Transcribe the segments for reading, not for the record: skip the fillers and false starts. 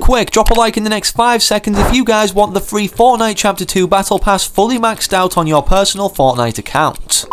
quick, drop a like in the next 5 seconds if you guys want the free Fortnite Chapter 2 Battle Pass fully maxed out on your personal Fortnite account.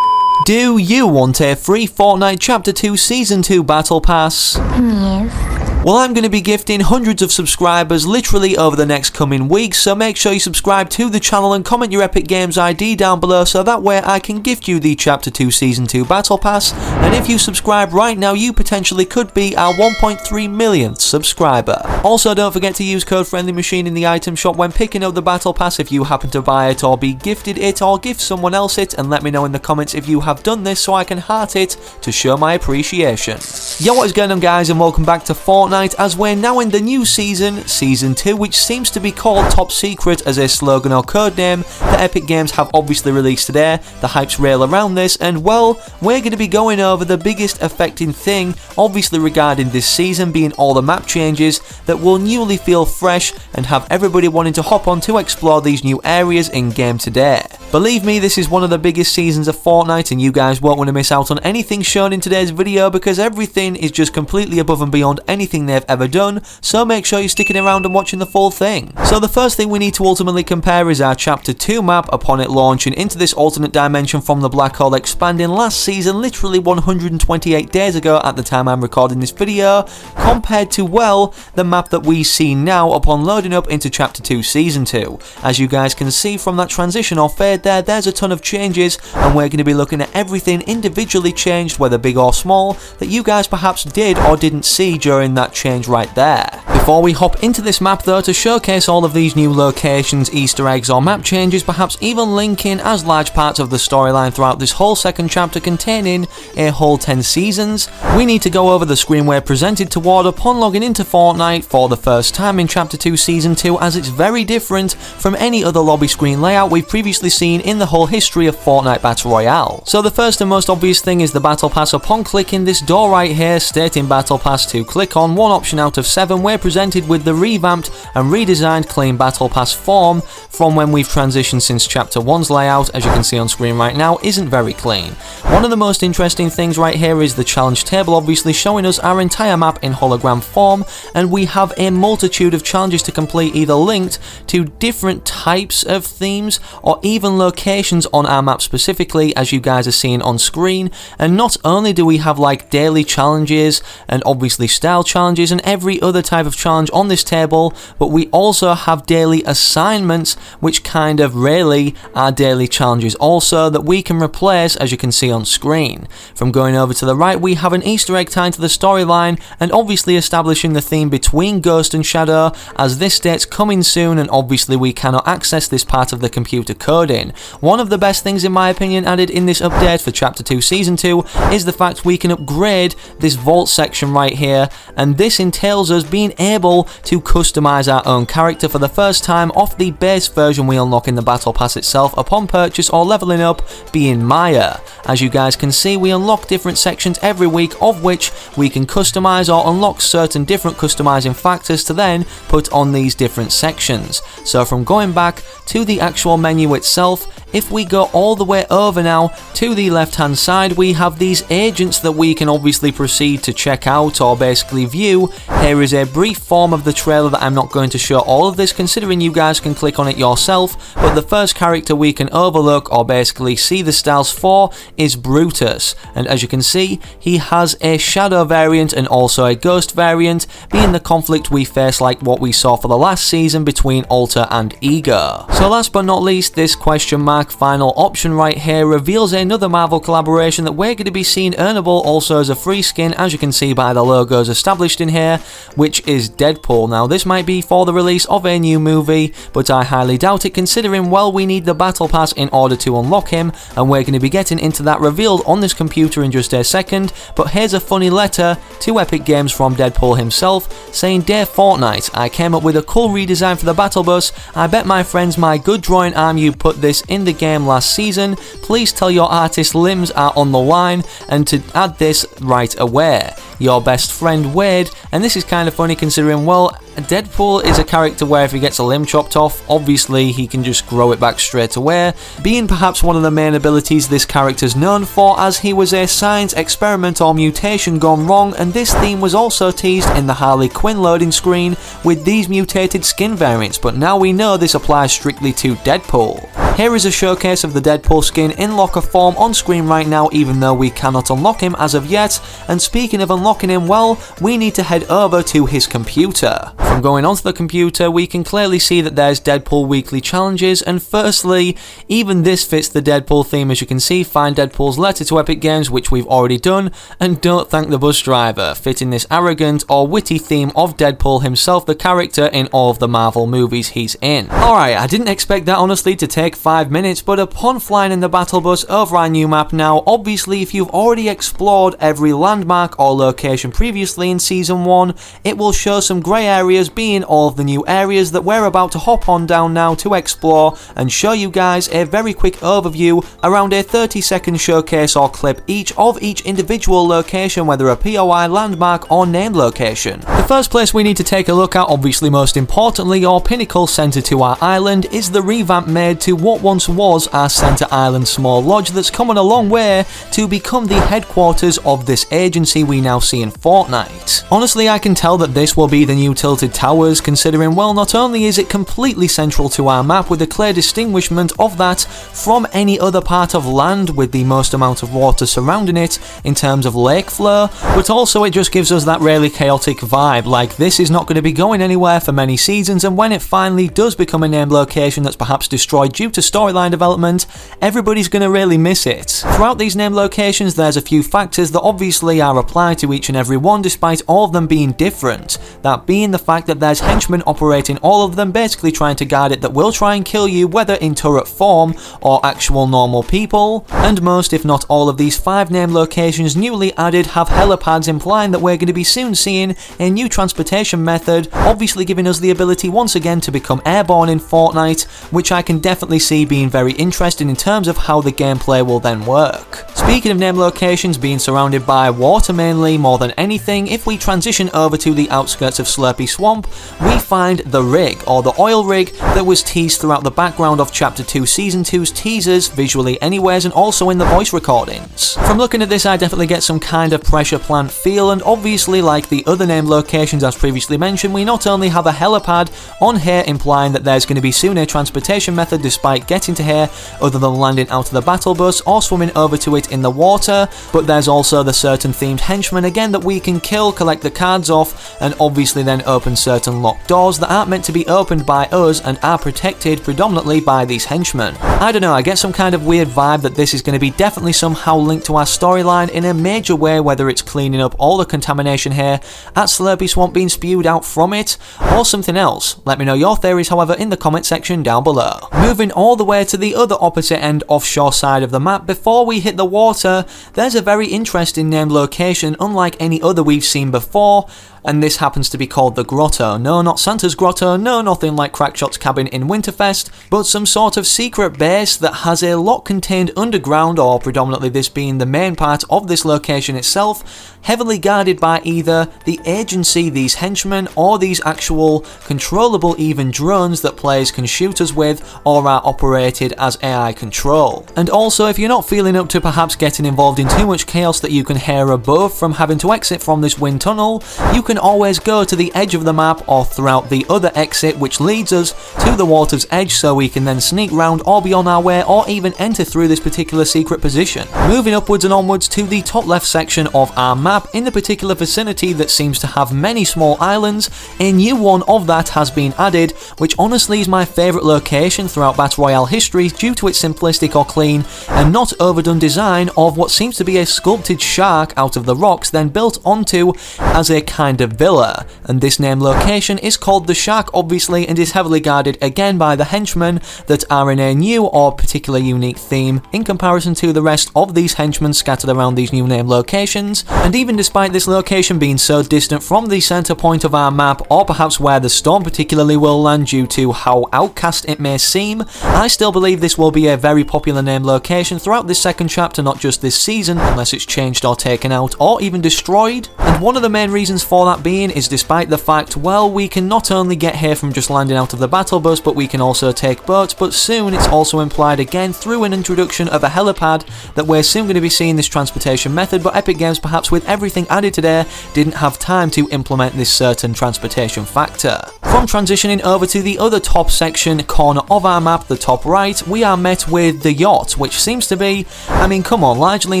Do you want a free Fortnite Chapter 2 Season 2 Battle Pass? Yes. Well, I'm going to be gifting hundreds of subscribers literally over the next coming weeks, so make sure you subscribe to the channel and comment your Epic Games ID down below so that way I can gift you the Chapter 2 Season 2 Battle Pass, and if you subscribe right now, you potentially could be our 1.3 millionth subscriber. Also, don't forget to use code FriendlyMachine in the item shop when picking up the Battle Pass if you happen to buy it or be gifted it or gift someone else it, and let me know in the comments if you have done this so I can heart it to show my appreciation. Yo, what is going on guys, and welcome back to Fortnite, as we're now in the new season, Season 2, which seems to be called Top Secret as a slogan or code name that Epic Games have obviously released today. The hype's real around this, and well, we're going to be going over the biggest affecting thing, obviously regarding this season, being all the map changes that will newly feel fresh and have everybody wanting to hop on to explore these new areas in game today. Believe me, this is one of the biggest seasons of Fortnite, and you guys won't want to miss out on anything shown in today's video because everything is just completely above and beyond anything they've ever done, so make sure you're sticking around and watching the full thing. So the first thing we need to ultimately compare is our Chapter 2 map upon it launching into this alternate dimension from the black hole expanding last season, literally 128 days ago at the time I'm recording this video, compared to, well, the map that we see now upon loading up into Chapter 2 Season 2. As you guys can see from that transition or fade there's a ton of changes, and we're going to be looking at everything individually changed, whether big or small, that you guys perhaps did or didn't see during that change right there. Before we hop into this map though, to showcase all of these new locations, Easter eggs or map changes, perhaps even linking as large parts of the storyline throughout this whole second chapter containing a whole 10 seasons, we need to go over the screen we're presented toward upon logging into Fortnite for the first time in Chapter 2 Season 2, as it's very different from any other lobby screen layout we've previously seen in the whole history of Fortnite Battle Royale. So the first and most obvious thing is the Battle Pass. Upon clicking this door right here stating Battle Pass to click on one option out of 7, we're presented with the revamped and redesigned clean Battle Pass form from when we've transitioned since Chapter 1's layout. As you can see on screen right now, isn't very clean. One of the most interesting things right here is the challenge table, obviously showing us our entire map in hologram form, and we have a multitude of challenges to complete, either linked to different types of themes or even locations on our map specifically, as you guys are seeing on screen. And not only do we have like daily challenges and obviously style challenges and every other type of challenge on this table, but we also have daily assignments, which kind of really are daily challenges also, that we can replace, as you can see on screen. From going over to the right, we have an Easter egg tied to the storyline and obviously establishing the theme between Ghost and Shadow, as this date's coming soon, and obviously we cannot access this part of the computer coding. One of the best things in my opinion added in this update for Chapter 2 Season 2 is the fact we can upgrade this vault section right here, and this entails us being able to customize our own character for the first time off the base version we unlock in the Battle Pass itself upon purchase or leveling up, being Maya. As you guys can see, we unlock different sections every week, of which we can customize or unlock certain different customizing factors to then put on these different sections. So from going back to the actual menu itself, if we go all the way over now to the left hand side, we have these agents that we can obviously proceed to check out or basically view. Here is a brief form of the trailer that I'm not going to show all of this, considering you guys can click on it yourself, but the first character we can overlook or basically see the styles for is Brutus, and as you can see, he has a shadow variant and also a ghost variant, being the conflict we face like what we saw for the last season between Alter and Ego. So last but not least, this question mark final option right here reveals another Marvel collaboration that we're going to be seeing earnable also as a free skin, as you can see by the logos established in here, which is Deadpool. Now this might be for the release of a new movie, but I highly doubt it, considering, well, we need the Battle Pass in order to unlock him, and we're going to be getting into that revealed on this computer in just a second. But here's a funny letter to Epic Games from Deadpool himself saying, "Dear Fortnite, I came up with a cool redesign for the battle bus. I bet my friends my good drawing arm you put this in the game last season, please tell your artist's limbs are on the line and to add this right away. Your best friend Wade, and this is kind of funny considering, well, Deadpool is a character where if he gets a limb chopped off, obviously he can just grow it back straight away, being perhaps one of the main abilities this character's known for, as he was a science experiment or mutation gone wrong, and this theme was also teased in the Harley Quinn loading screen with these mutated skin variants, but now we know this applies strictly to Deadpool. Here is a showcase of the Deadpool skin in locker form on screen right now, even though we cannot unlock him as of yet, and speaking of unlocking him, well, we need to head over to his computer. From going onto the computer, we can clearly see that there's Deadpool weekly challenges, and firstly, even this fits the Deadpool theme. As you can see, find Deadpool's letter to Epic Games, which we've already done, and don't thank the bus driver, fitting this arrogant or witty theme of Deadpool himself, the character in all of the Marvel movies he's in. Alright, I didn't expect that honestly to take 5 minutes, but upon flying in the battle bus over our new map now, obviously if you've already explored every landmark or location previously in Season 1, it will show some grey areas being all of the new areas that we're about to hop on down now to explore and show you guys a very quick overview around a 30-second showcase or clip each of each individual location, whether a POI, landmark or named location. The first place we need to take a look at, obviously most importantly, or pinnacle centre to our island, is the revamp made to what once was our Centre Island small lodge that's come on a long way to become the headquarters of this agency we now see in Fortnite. Honestly, I can tell that this will be the new Tilted Towers, considering, well, not only is it completely central to our map with a clear distinguishment of that from any other part of land with the most amount of water surrounding it in terms of lake flow, but also it just gives us that really chaotic vibe, like this is not going to be going anywhere for many seasons, and when it finally does become a named location that's perhaps destroyed due to storyline development, everybody's going to really miss it. Throughout these named locations, there's a few factors that obviously are applied to each and every one, despite all of them being different. That being the fact that there's henchmen operating all of them, basically trying to guard it, that will try and kill you, whether in turret form or actual normal people. And most, if not all, of these 5 named locations newly added have helipads, implying that we're going to be soon seeing a new transportation method, obviously giving us the ability once again to become airborne in Fortnite, which I can definitely see being very interesting in terms of how the gameplay will then work. Speaking of named locations being surrounded by water mainly more than anything, if we transition over to the outskirts of Slurpy Swamp, we find the rig, or the oil rig, that was teased throughout the background of Chapter 2 Season 2's teasers, visually anyways, and also in the voice recordings. From looking at this, I definitely get some kind of pressure plant feel, and obviously like the other named locations as previously mentioned, we not only have a helipad on here implying that there's going to be soon a transportation method despite getting to here other than landing out of the battle bus or swimming over to it in the water, but there's also the certain themed henchmen again that we can kill, collect the cards off, and obviously then open certain locked doors that aren't meant to be opened by us and are protected predominantly by these henchmen. I don't know, I get some kind of weird vibe that this is going to be definitely somehow linked to our storyline in a major way, whether it's cleaning up all the contamination here at Slurpy Swamp being spewed out from it, or something else. Let me know your theories, however, in the comment section down below. Moving all the way to the other opposite end offshore side of the map, before we hit the water, there's a very interesting named location unlike any other we've seen before, and this happens to be called the Grotto. No, not Santa's Grotto, no, nothing like Crackshot's cabin in Winterfest, but some sort of secret base that has a lot contained underground, or predominantly this being the main part of this location itself, heavily guarded by either the agency, these henchmen, or these actual controllable even drones that players can shoot us with or are operated as AI control. And also, if you're not feeling up to perhaps getting involved in too much chaos that you can hear above from having to exit from this wind tunnel, you can always go to the edge of the map or throughout the other exit which leads us to the water's edge, so we can then sneak round or be on our way or even enter through this particular secret position. Moving upwards and onwards to the top left section of our map, in the particular vicinity that seems to have many small islands, a new one of that has been added, which honestly is my favourite location throughout Battle Royale history due to its simplistic or clean and not overdone design of what seems to be a sculpted shark out of the rocks then built onto as a kind of villa, and this named location is called the Shark obviously, and is heavily guarded again by the henchmen that are in a new or particular unique theme in comparison to the rest of these henchmen scattered around these new named locations. And even despite this location being so distant from the centre point of our map, or perhaps where the storm particularly will land due to how outcast it may seem, I still believe this will be a very popular named location throughout this second chapter, not just this season, unless it's changed or taken out or even destroyed. And one of the main reasons for that being is despite the fact, well, we can not only get here from just landing out of the battle bus, but we can also take boats, but soon it's also implied again through an introduction of a helipad that we're soon going to be seeing this transportation method, but Epic Games, perhaps with everything added today, didn't have time to implement this certain transportation factor. From transitioning over to the other top section corner of our map, the top right, we are met with the yacht, which seems to be, I mean come on, largely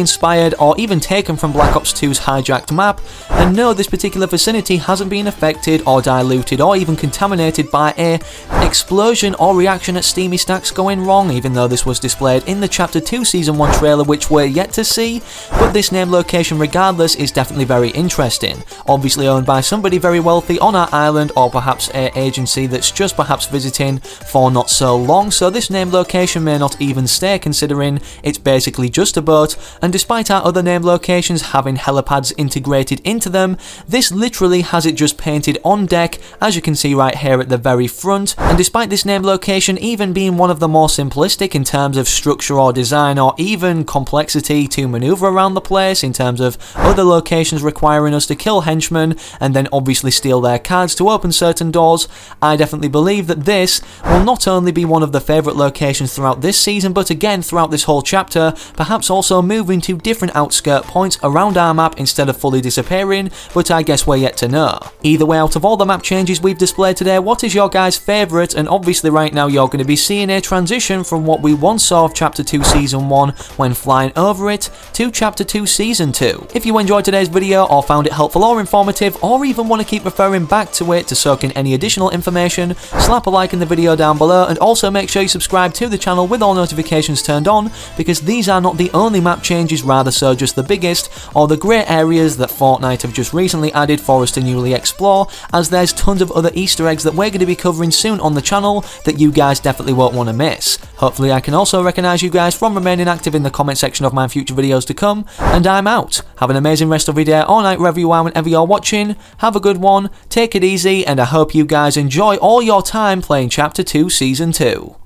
inspired or even taken from Black Ops 2's hijacked map, and no, this particular vicinity hasn't been affected or diluted or even contaminated by a explosion or reaction at Steamy Stacks going wrong, even though this was displayed in the Chapter 2 Season 1 trailer, which we're yet to see, but this named location regardless is definitely very interesting. Obviously owned by somebody very wealthy on our island, or perhaps an agency that's just perhaps visiting for not so long, so this named location may not even stay considering it's basically just a boat, and despite our other named locations having helipads integrated into them, this literally has it just painted on deck, as you can see right here at the very front, and despite this named location even being one of the more simplistic in terms of structure or design or even complexity to maneuver around the place in terms of other locations requiring us to kill henchmen and then obviously steal their cards to open certain doors, I definitely believe that this will not only be one of the favourite locations throughout this season, but again throughout this whole chapter, perhaps also moving to different outskirt points around our map instead of fully disappearing, but I guess we're yet to know. Either way, out of all the map changes we've displayed today, what is your guys' favourite? And obviously right now you're going to be seeing a transition from what we once saw of Chapter 2 Season 1 when flying over it to Chapter 2 Season 2. If you enjoyed today's video or found it helpful or informative, or even want to keep referring back to it to soak in any additional information, slap a like in the video down below, and also make sure you subscribe to the channel with all notifications turned on, because these are not the only map changes, rather so just the biggest or the great areas that Fortnite have just recently added for us to newly explore, as there's tons of other Easter eggs that we're going to be covering soon on the channel that you guys definitely won't want to miss. Hopefully I can also recognise you guys from remaining active in the comment section of my future videos to come, and I'm out. Have an amazing rest of your day or night wherever you are whenever you're watching, have a good one, take it easy, and I hope you guys enjoy all your time playing Chapter 2 Season 2.